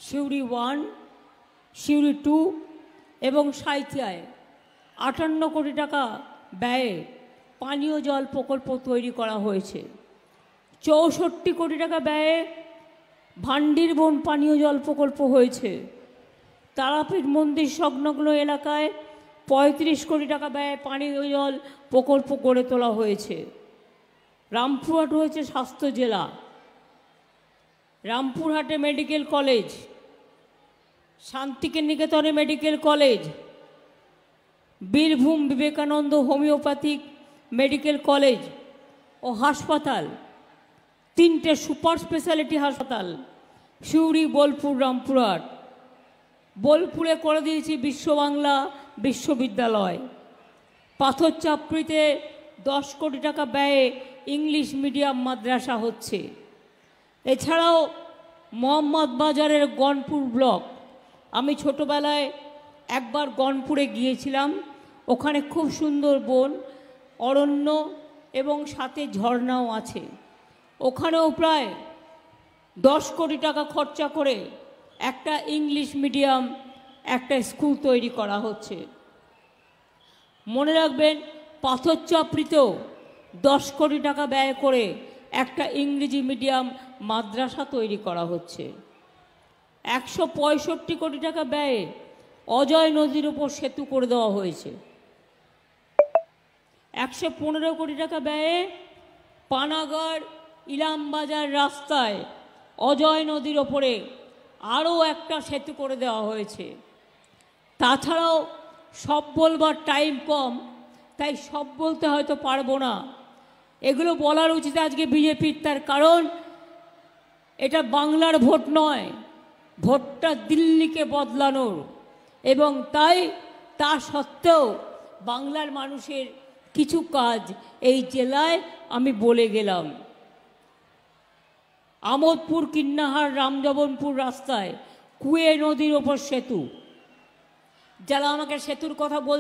সিউড়ি 1, সিউড়ি 2 এবং সাঁইথিয়ায় 58 কোটি টাকা ব্যয়ে পানীয় জল প্রকল্প তৈরি করা হয়েছে। 64 কোটি টাকা ব্যয়ে ভান্ডিরবন পানীয় জল প্রকল্প হয়েছে। তারাপীঠ মন্দির সংলগ্ন এলাকায় 35 কোটি টাকা ব্যয়ে পানীয় জল প্রকল্প গড়ে তোলা হয়েছে। রামপুরহাট হয়েছে স্বাস্থ্য জেলা। রামপুরহাটে মেডিকেল কলেজ, শান্তিনিকেতনে medical college, Birbhum Vivekananda homeopathic medical college ও হাসপাতাল, 3টে সুপার স্পেশালিটি হাসপাতাল সিউড়ি, বোলপুর, রামপুরহাট। বোলপুরে করে দিয়েছি বিশ্ববাংলা বিশ্ববিদ্যালয়। পাথরচাপড়িতে 10 কোটি টাকা ব্যয়ে ইংলিশ মিডিয়াম মাদ্রাসা হচ্ছে। এছাড়াও মোহাম্মদ বাজারের গনপুর ব্লক, আমি ছোটোবেলায় একবার গনপুরে গিয়েছিলাম। ওখানে খুব সুন্দর বন, অরণ্য এবং সাথে ঝর্ণাও আছে। ওখানেও প্রায় 10 কোটি টাকা খরচা করে একটা ইংলিশ মিডিয়াম একটা স্কুল তৈরি করা হচ্ছে। মনে রাখবেন, পাথরচাপড়িতেও 10 কোটি টাকা ব্যয় করে একটা ইংরেজি মিডিয়াম মাদ্রাসা তৈরি করা হচ্ছে। 165 কোটি টাকা ব্যয়ে অজয় নদীর উপর সেতু করে দেওয়া হয়েছে। 115 কোটি টাকা ব্যয়ে পানাগড় ইলামবাজার রাস্তায় অজয় নদীর ওপরে আরও একটা সেতু করে দেওয়া হয়েছে। তাছাড়াও সব বলবার টাইম কম, তাই সব বলতে হয়তো পারবো না। এগুলো বলার উচিত আজকে বিজেপির, তার কারণ এটা বাংলার ভোট নয়, ভোটটা দিল্লিকে বদলানোর। এবং তাই তা সত্ত্বেও বাংলার মানুষের কিছু কাজ এই জেলায় আমি বলে গেলাম। আমোদপুর কিন্নাহার রামজবনপুর রাস্তায় কুয়ে নদীর ওপর সেতু। যারা আমাকে সেতুর কথা বল